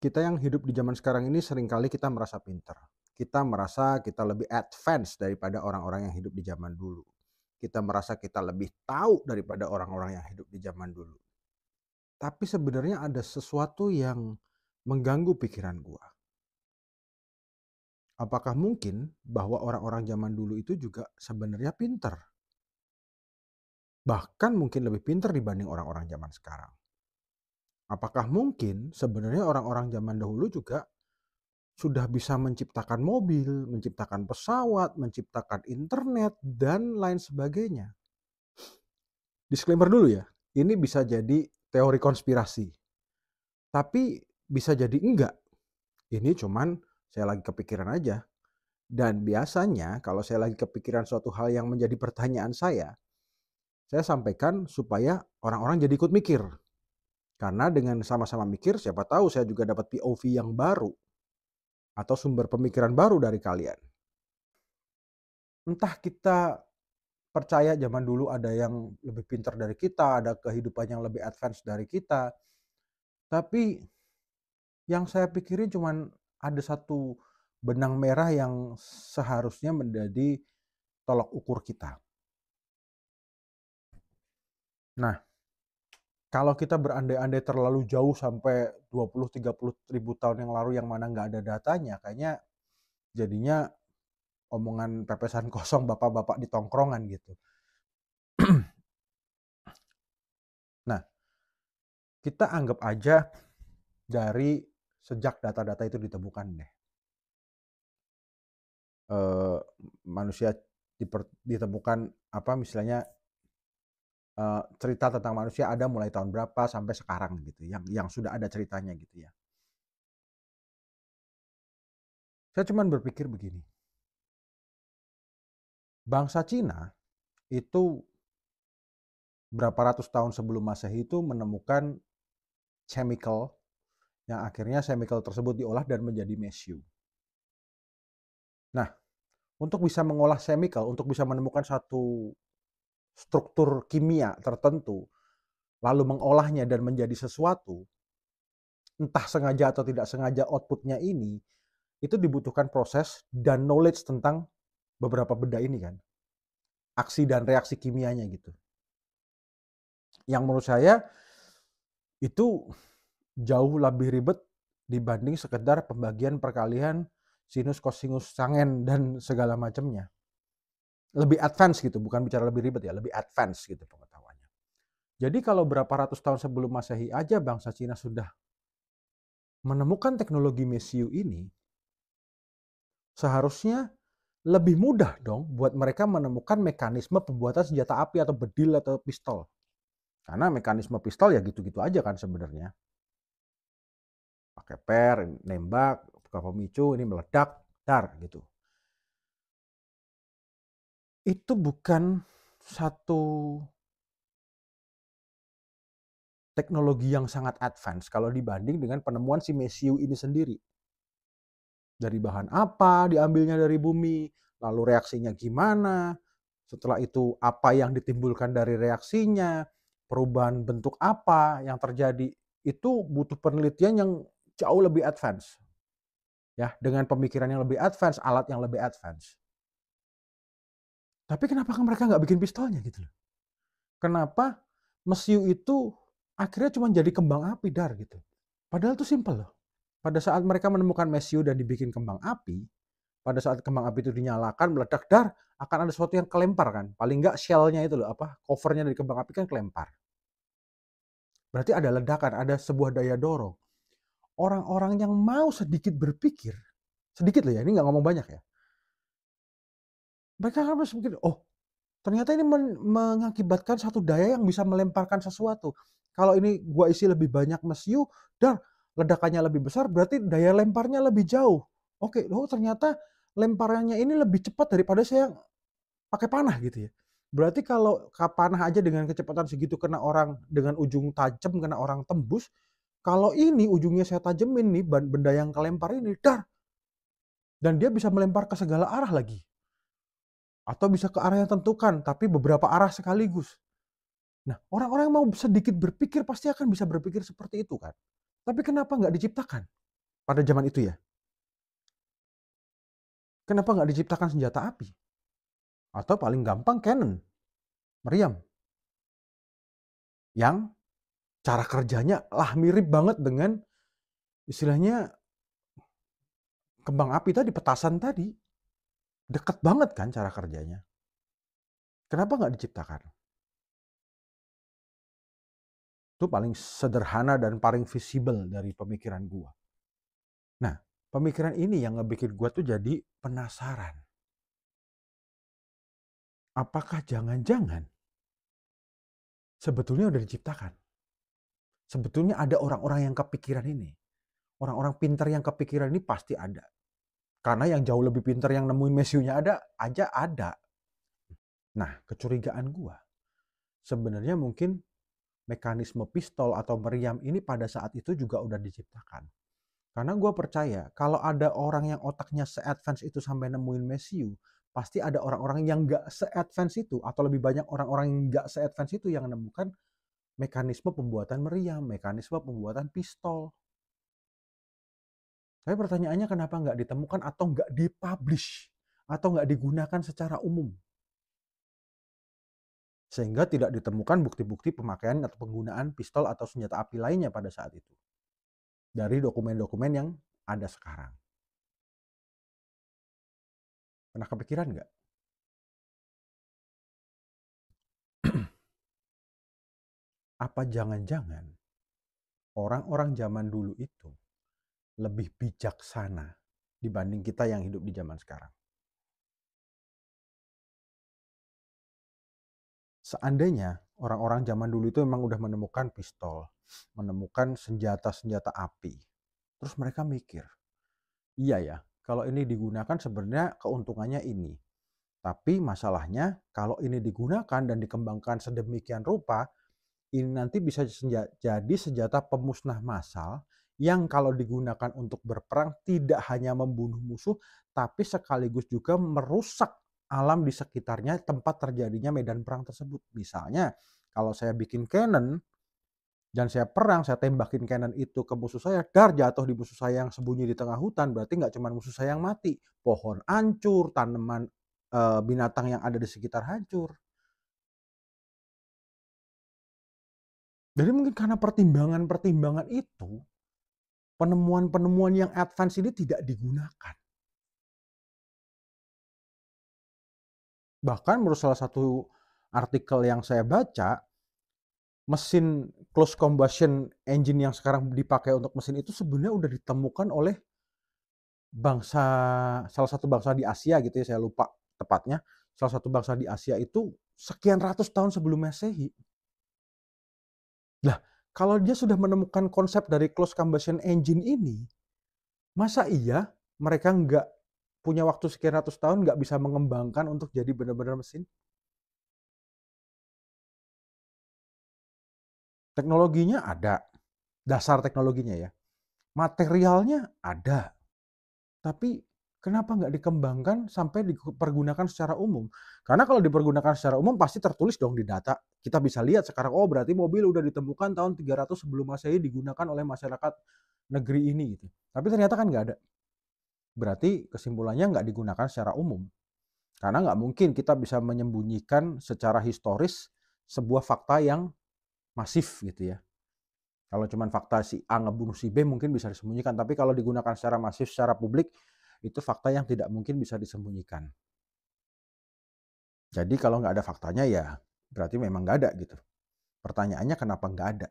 Kita yang hidup di zaman sekarang ini seringkali kita merasa pinter. Kita merasa kita lebih advance daripada orang-orang yang hidup di zaman dulu. Kita merasa kita lebih tahu daripada orang-orang yang hidup di zaman dulu. Tapi sebenarnya ada sesuatu yang mengganggu pikiran gua. Apakah mungkin bahwa orang-orang zaman dulu itu juga sebenarnya pinter? Bahkan mungkin lebih pinter dibanding orang-orang zaman sekarang. Apakah mungkin sebenarnya orang-orang zaman dahulu juga sudah bisa menciptakan mobil, menciptakan pesawat, menciptakan internet, dan lain sebagainya. Disclaimer dulu ya, ini bisa jadi teori konspirasi. Tapi bisa jadi enggak. Ini cuman saya lagi kepikiran aja. Dan biasanya kalau saya lagi kepikiran suatu hal yang menjadi pertanyaan saya sampaikan supaya orang-orang jadi ikut mikir. Karena dengan sama-sama mikir, siapa tahu saya juga dapat POV yang baru atau sumber pemikiran baru dari kalian. Entah kita percaya zaman dulu ada yang lebih pintar dari kita, ada kehidupan yang lebih advance dari kita. Tapi yang saya pikirin cuman ada satu benang merah yang seharusnya menjadi tolak ukur kita. Nah, kalau kita berandai-andai terlalu jauh sampai 20-30 ribu tahun yang lalu yang mana nggak ada datanya, kayaknya jadinya omongan pepesan kosong bapak-bapak di tongkrongan gitu. Nah, kita anggap aja dari sejak data-data itu ditemukan deh. Manusia ditemukan apa misalnya cerita tentang manusia ada mulai tahun berapa sampai sekarang gitu yang sudah ada ceritanya gitu ya. Saya cuman berpikir begini. Bangsa Cina itu berapa ratus tahun sebelum Masehi itu menemukan chemical yang akhirnya chemical tersebut diolah dan menjadi mesiu. Nah, untuk bisa mengolah chemical, untuk bisa menemukan satu struktur kimia tertentu, lalu mengolahnya dan menjadi sesuatu, entah sengaja atau tidak sengaja outputnya ini, itu dibutuhkan proses dan knowledge tentang beberapa benda ini kan. Aksi dan reaksi kimianya gitu. Yang menurut saya itu jauh lebih ribet dibanding sekedar pembagian perkalian sinus, kosinus, tangen, dan segala macamnya. Lebih advance gitu, bukan bicara lebih ribet ya, lebih advance gitu pengetahuannya. Jadi kalau berapa ratus tahun sebelum Masehi aja bangsa Cina sudah menemukan teknologi mesiu ini, seharusnya lebih mudah dong buat mereka menemukan mekanisme pembuatan senjata api atau bedil atau pistol. Karena mekanisme pistol ya gitu-gitu aja kan sebenarnya. Pakai per, nembak, buka pemicu, ini meledak, dar gitu. Itu bukan satu teknologi yang sangat advance kalau dibanding dengan penemuan si mesiu ini sendiri. Dari bahan apa diambilnya dari bumi, lalu reaksinya gimana, setelah itu apa yang ditimbulkan dari reaksinya, perubahan bentuk apa yang terjadi, itu butuh penelitian yang jauh lebih advance. Ya, dengan pemikiran yang lebih advance, alat yang lebih advance. Tapi kenapa mereka nggak bikin pistolnya gitu loh? Kenapa mesiu itu akhirnya cuma jadi kembang api dar gitu. Padahal itu simple loh. Pada saat mereka menemukan mesiu dan dibikin kembang api, pada saat kembang api itu dinyalakan, meledak dar, akan ada sesuatu yang kelempar kan. Paling nggak shell-nya itu loh, apa covernya dari kembang api kan kelempar. Berarti ada ledakan, ada sebuah daya dorong. Orang-orang yang mau sedikit berpikir, sedikit loh ya, ini nggak ngomong banyak ya. Mereka harus berpikir, oh ternyata ini mengakibatkan satu daya yang bisa melemparkan sesuatu. Kalau ini gua isi lebih banyak mesiu, dan ledakannya lebih besar, berarti daya lemparnya lebih jauh. Oke, oh ternyata lemparannya ini lebih cepat daripada saya pakai panah gitu ya. Berarti kalau panah aja dengan kecepatan segitu kena orang dengan ujung tajam, kena orang tembus. Kalau ini ujungnya saya tajemin nih, benda yang kelempar ini, dar. Dan dia bisa melempar ke segala arah lagi. Atau bisa ke arah yang tentukan, tapi beberapa arah sekaligus. Nah, orang-orang yang mau sedikit berpikir pasti akan bisa berpikir seperti itu kan. Tapi kenapa nggak diciptakan? pada zaman itu ya. Kenapa nggak diciptakan senjata api? Atau paling gampang cannon, meriam, yang cara kerjanya lah mirip banget dengan istilahnya kembang api tadi, petasan tadi. Deket banget kan cara kerjanya. Kenapa nggak diciptakan? Itu paling sederhana dan paling visible dari pemikiran gua. Nah, pemikiran ini yang ngebikin gua tuh jadi penasaran. Apakah jangan-jangan sebetulnya udah diciptakan? Sebetulnya ada orang-orang yang kepikiran ini. Orang-orang pintar yang kepikiran ini pasti ada. Karena yang jauh lebih pintar yang nemuin mesiunya ada. Nah, kecurigaan gua, sebenarnya mungkin mekanisme pistol atau meriam ini pada saat itu juga udah diciptakan. Karena gue percaya kalau ada orang yang otaknya se-advance itu sampai nemuin mesiu, pasti ada orang-orang yang nggak se-advance itu, atau lebih banyak orang-orang yang nggak se-advance itu yang menemukan mekanisme pembuatan meriam, mekanisme pembuatan pistol. Tapi pertanyaannya kenapa nggak ditemukan atau nggak dipublish atau nggak digunakan secara umum? Sehingga tidak ditemukan bukti-bukti pemakaian atau penggunaan pistol atau senjata api lainnya pada saat itu. Dari dokumen-dokumen yang ada sekarang. Pernah kepikiran nggak? Apa jangan-jangan orang-orang zaman dulu itu lebih bijaksana dibanding kita yang hidup di zaman sekarang? Seandainya orang-orang zaman dulu itu memang udah menemukan pistol, menemukan senjata-senjata api, terus mereka mikir, iya ya, kalau ini digunakan sebenarnya keuntungannya ini. Tapi masalahnya kalau ini digunakan dan dikembangkan sedemikian rupa, ini nanti bisa jadi senjata pemusnah massal yang kalau digunakan untuk berperang tidak hanya membunuh musuh, tapi sekaligus juga merusak alam di sekitarnya tempat terjadinya medan perang tersebut. Misalnya, kalau saya bikin cannon dan saya perang, saya tembakin cannon itu ke musuh saya, dar jatuh di musuh saya yang sembunyi di tengah hutan, berarti nggak cuma musuh saya yang mati, pohon hancur, tanaman binatang yang ada di sekitar hancur. Jadi mungkin karena pertimbangan-pertimbangan itu, penemuan-penemuan yang advance ini tidak digunakan. Bahkan menurut salah satu artikel yang saya baca, mesin close combustion engine yang sekarang dipakai untuk mesin itu sebenarnya udah ditemukan oleh salah satu bangsa di Asia gitu ya, saya lupa tepatnya. Salah satu bangsa di Asia itu sekian ratus tahun sebelum Masehi. Lah, kalau dia sudah menemukan konsep dari close combustion engine ini, masa iya mereka nggak punya waktu sekian ratus tahun nggak bisa mengembangkan untuk jadi benar-benar mesin? Teknologinya ada, dasar teknologinya ya. Materialnya ada, tapi kenapa nggak dikembangkan sampai dipergunakan secara umum? Karena kalau dipergunakan secara umum pasti tertulis dong di data. Kita bisa lihat sekarang, oh berarti mobil udah ditemukan tahun 300 sebelum Masehi digunakan oleh masyarakat negeri ini gitu. Tapi ternyata kan nggak ada. Berarti kesimpulannya nggak digunakan secara umum. Karena nggak mungkin kita bisa menyembunyikan secara historis sebuah fakta yang masif gitu ya. Kalau cuma fakta si A ngebunuh si B mungkin bisa disembunyikan, tapi kalau digunakan secara masif, secara publik, itu fakta yang tidak mungkin bisa disembunyikan. Jadi kalau nggak ada faktanya ya berarti memang nggak ada gitu. Pertanyaannya kenapa nggak ada?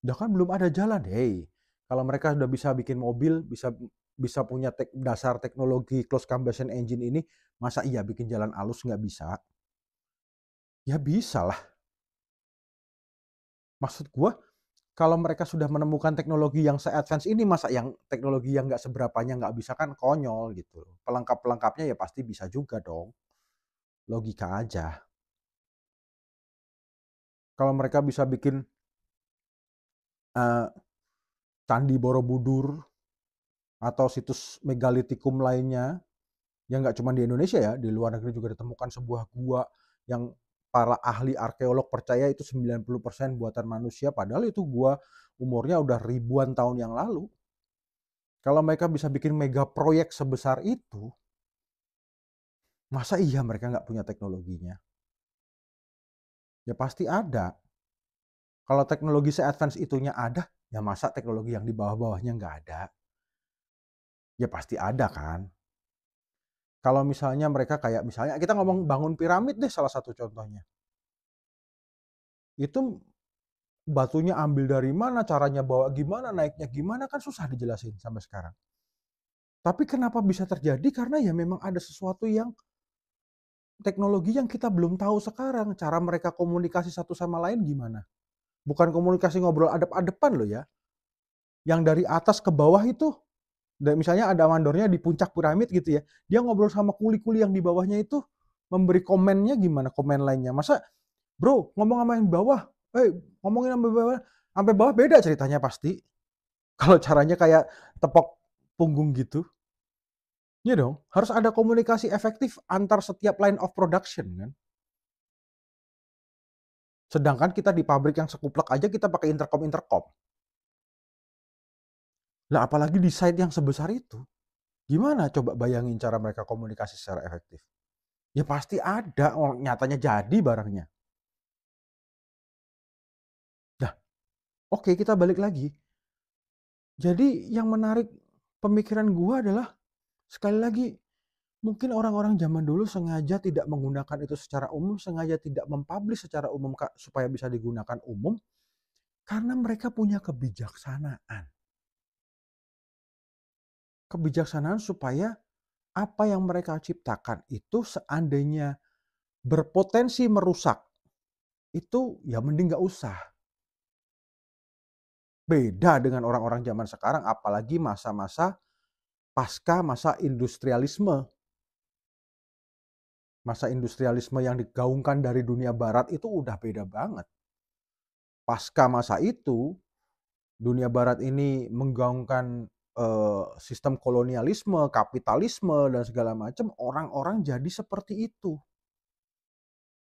Udah kan belum ada jalan, hey. Kalau mereka sudah bisa bikin mobil, bisa punya dasar teknologi close combustion engine ini, masa iya bikin jalan halus nggak bisa? Ya bisa lah. Maksud gue, kalau mereka sudah menemukan teknologi yang se-advance ini, masa yang teknologi yang nggak seberapanya nggak bisa, kan konyol gitu. Pelengkap-pelengkapnya ya pasti bisa juga dong. Logika aja. Kalau mereka bisa bikin uh, Candi Borobudur atau situs megalitikum lainnya, yang nggak cuma di Indonesia ya, di luar negeri juga ditemukan sebuah gua yang para ahli arkeolog percaya itu 90% buatan manusia, padahal itu gua umurnya udah ribuan tahun yang lalu. Kalau mereka bisa bikin mega proyek sebesar itu, masa iya mereka nggak punya teknologinya? Ya pasti ada. Kalau teknologi se-advance itunya ada, ya masa teknologi yang di bawah-bawahnya nggak ada? Ya pasti ada kan. Kalau misalnya mereka kayak misalnya kita ngomong bangun piramid deh salah satu contohnya. Itu batunya ambil dari mana, caranya bawa gimana, naiknya gimana kan susah dijelasin sampai sekarang. Tapi kenapa bisa terjadi? Karena ya memang ada sesuatu yang teknologi yang kita belum tahu sekarang. Cara mereka komunikasi satu sama lain gimana. Bukan komunikasi ngobrol adep-adepan loh ya. Yang dari atas ke bawah itu, misalnya ada mandornya di puncak piramid gitu ya. Dia ngobrol sama kuli-kuli yang di bawahnya itu, memberi komennya gimana, komen lainnya. Masa, bro, ngomong sama yang bawah, ngomongin sampai bawah beda ceritanya pasti. Kalau caranya kayak tepok punggung gitu. Ya dong, harus ada komunikasi efektif antar setiap line of production kan. Sedangkan kita di pabrik yang sekuplek aja kita pakai intercom. Lah apalagi di site yang sebesar itu. Gimana coba bayangin cara mereka komunikasi secara efektif? Ya pasti ada, nyatanya jadi barangnya. Nah, oke, kita balik lagi. Jadi yang menarik pemikiran gua adalah sekali lagi mungkin orang-orang zaman dulu sengaja tidak menggunakan itu secara umum, sengaja tidak mempublish secara umum supaya bisa digunakan umum karena mereka punya kebijaksanaan. Kebijaksanaan supaya apa yang mereka ciptakan itu seandainya berpotensi merusak, itu ya mending nggak usah. Beda dengan orang-orang zaman sekarang, apalagi masa-masa pasca masa industrialisme. Masa industrialisme yang digaungkan dari dunia barat itu udah beda banget. Pasca masa itu, dunia barat ini menggaungkan sistem kolonialisme, kapitalisme, dan segala macam, orang-orang jadi seperti itu.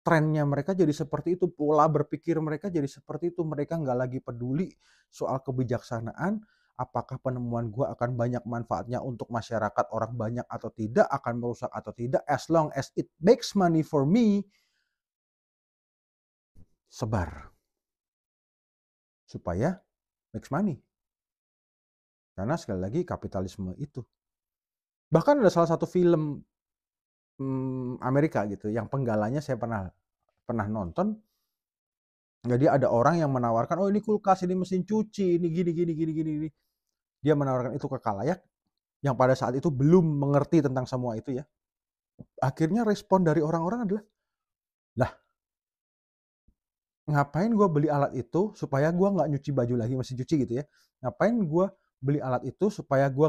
Trennya mereka jadi seperti itu, pola berpikir mereka jadi seperti itu. Mereka nggak lagi peduli soal kebijaksanaan, apakah penemuan gua akan banyak manfaatnya untuk masyarakat orang banyak atau tidak, akan merusak atau tidak, as long as it makes money for me, sebar. Supaya makes money. Karena sekali lagi kapitalisme itu. Bahkan ada salah satu film Amerika gitu, yang penggalanya saya pernah nonton. Jadi ada orang yang menawarkan, oh ini kulkas, ini mesin cuci, ini gini. Dia menawarkan itu ke khalayak yang pada saat itu belum mengerti tentang semua itu ya. Akhirnya respon dari orang-orang adalah, lah ngapain gue beli alat itu supaya gue nggak nyuci baju lagi, mesin cuci gitu ya. Ngapain gue beli alat itu supaya gue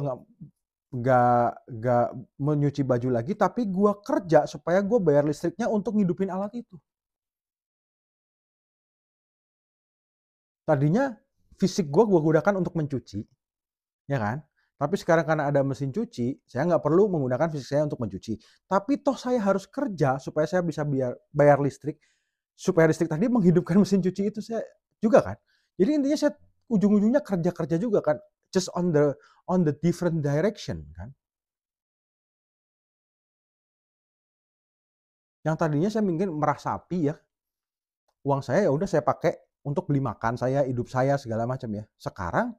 nggak menyuci baju lagi, tapi gue kerja supaya gue bayar listriknya untuk ngidupin alat itu. Tadinya fisik gue gunakan untuk mencuci, ya kan? Tapi sekarang karena ada mesin cuci, saya nggak perlu menggunakan fisik saya untuk mencuci. Tapi toh saya harus kerja supaya saya bisa bayar listrik, supaya listrik tadi menghidupkan mesin cuci itu saya juga kan. Jadi intinya saya ujung-ujungnya kerja-kerja juga kan, just on the different direction kan. Yang tadinya saya mungkin merasapi ya, uang saya ya udah saya pakai untuk beli makan saya, hidup saya segala macam ya. Sekarang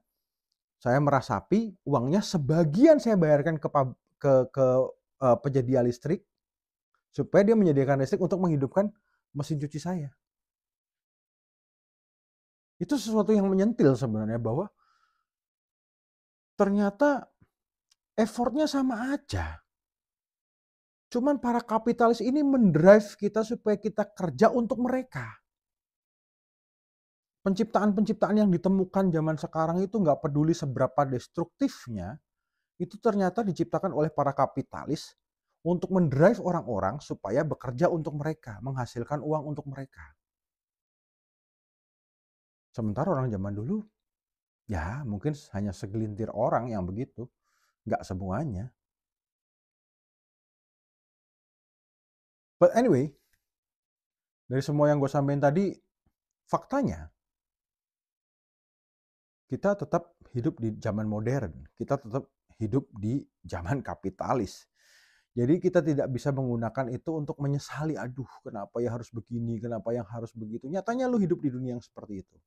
saya merasapi uangnya sebagian saya bayarkan ke penyedia listrik supaya dia menyediakan listrik untuk menghidupkan mesin cuci saya. Itu sesuatu yang menyentil sebenarnya bahwa ternyata effortnya sama aja. Cuman para kapitalis ini mendrive kita supaya kita kerja untuk mereka. Penciptaan-penciptaan yang ditemukan zaman sekarang itu nggak peduli seberapa destruktifnya, itu ternyata diciptakan oleh para kapitalis untuk mendrive orang-orang supaya bekerja untuk mereka, menghasilkan uang untuk mereka. Sementara orang zaman dulu, ya mungkin hanya segelintir orang yang begitu, nggak semuanya. But anyway, Dari semua yang gue sampaikan tadi, faktanya kita tetap hidup di zaman modern, kita tetap hidup di zaman kapitalis. Jadi kita tidak bisa menggunakan itu untuk menyesali, aduh kenapa ya harus begini, kenapa yang harus begitu. Nyatanya lu hidup di dunia yang seperti itu.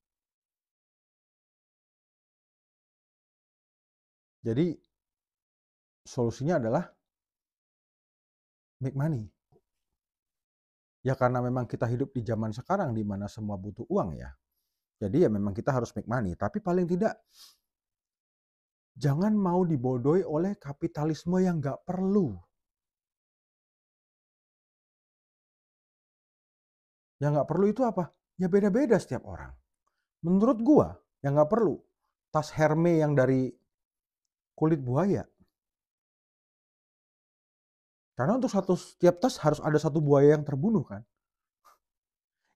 Jadi solusinya adalah make money. Ya karena memang kita hidup di zaman sekarang di mana semua butuh uang ya. Jadi ya memang kita harus make money. Tapi paling tidak jangan mau dibodohi oleh kapitalisme yang nggak perlu. Yang nggak perlu itu apa? Ya beda-beda setiap orang. Menurut gua, yang nggak perlu. Tas Hermes yang dari kulit buaya. Karena untuk setiap tas harus ada satu buaya yang terbunuh kan.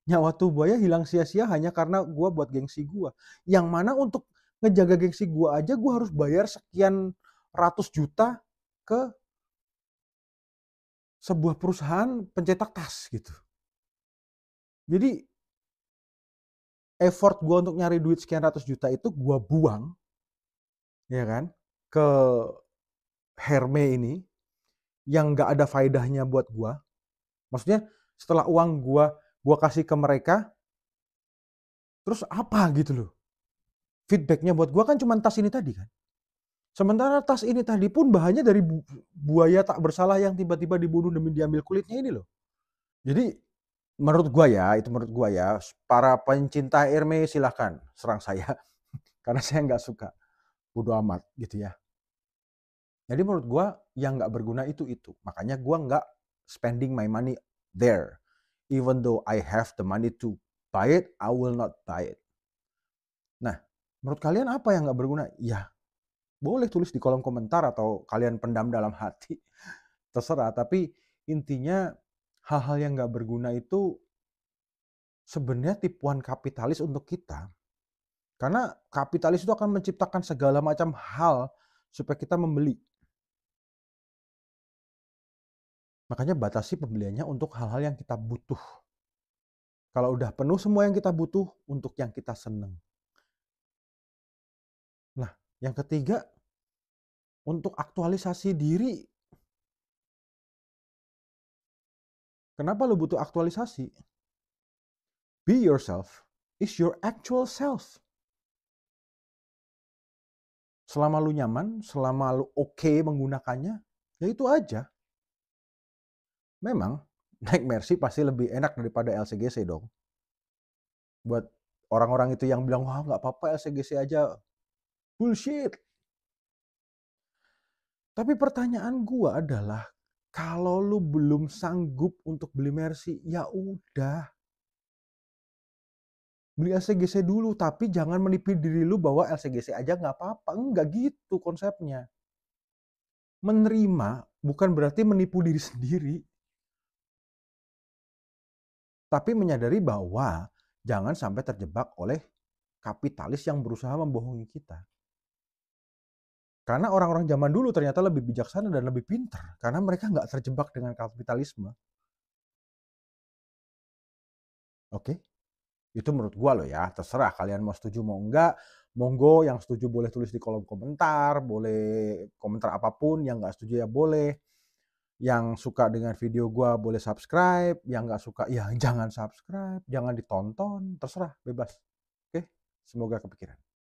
Nyawa tuh buaya hilang sia-sia hanya karena gua buat gengsi gua. Yang mana untuk ngejaga gengsi gua aja gua harus bayar sekian ratus juta ke sebuah perusahaan pencetak tas gitu. Jadi effort gua untuk nyari duit sekian ratus juta itu gua buang, ya kan, ke Hermes ini yang nggak ada faedahnya buat gua. Maksudnya setelah uang gua kasih ke mereka, terus apa gitu loh. Feedbacknya buat gua kan cuma tas ini tadi kan. Sementara tas ini tadi pun bahannya dari buaya tak bersalah yang tiba-tiba dibunuh demi diambil kulitnya ini loh. Jadi menurut gua ya, itu menurut gua ya, para pencinta Hermes silahkan serang saya. Karena saya nggak suka. Bodo amat gitu ya. Jadi menurut gua yang nggak berguna itu. Makanya gua nggak spending my money there. Even though I have the money to buy it, I will not buy it. Nah, menurut kalian apa yang nggak berguna? Ya, boleh tulis di kolom komentar atau kalian pendam dalam hati. Terserah, tapi intinya hal-hal yang nggak berguna itu sebenarnya tipuan kapitalis untuk kita. Karena kapitalis itu akan menciptakan segala macam hal supaya kita membeli. Makanya batasi pembeliannya untuk hal-hal yang kita butuh. Kalau udah penuh semua yang kita butuh, untuk yang kita seneng. Nah, yang ketiga, untuk aktualisasi diri. Kenapa lo butuh aktualisasi? Be yourself is your actual self. Selama lu nyaman, selama lu oke menggunakannya, ya itu aja. Memang, naik Mercy pasti lebih enak daripada LCGC dong. Buat orang-orang itu yang bilang, wah nggak apa-apa LCGC aja. Bullshit. Tapi pertanyaan gua adalah, kalau lu belum sanggup untuk beli Mercy, ya udah. Beli LCGC dulu, tapi jangan menipu diri lu bahwa LCGC aja nggak apa-apa. Enggak gitu konsepnya. Menerima bukan berarti menipu diri sendiri. Tapi menyadari bahwa jangan sampai terjebak oleh kapitalis yang berusaha membohongi kita. Karena orang-orang zaman dulu ternyata lebih bijaksana dan lebih pintar. Karena mereka nggak terjebak dengan kapitalisme. Oke? Itu menurut gua loh ya. Terserah kalian mau setuju mau enggak. Monggo yang setuju boleh tulis di kolom komentar. Boleh komentar apapun. Yang nggak setuju ya boleh. Yang suka dengan video gua boleh subscribe. Yang nggak suka ya jangan subscribe. Jangan ditonton. Terserah, bebas. Oke? Semoga kepikiran.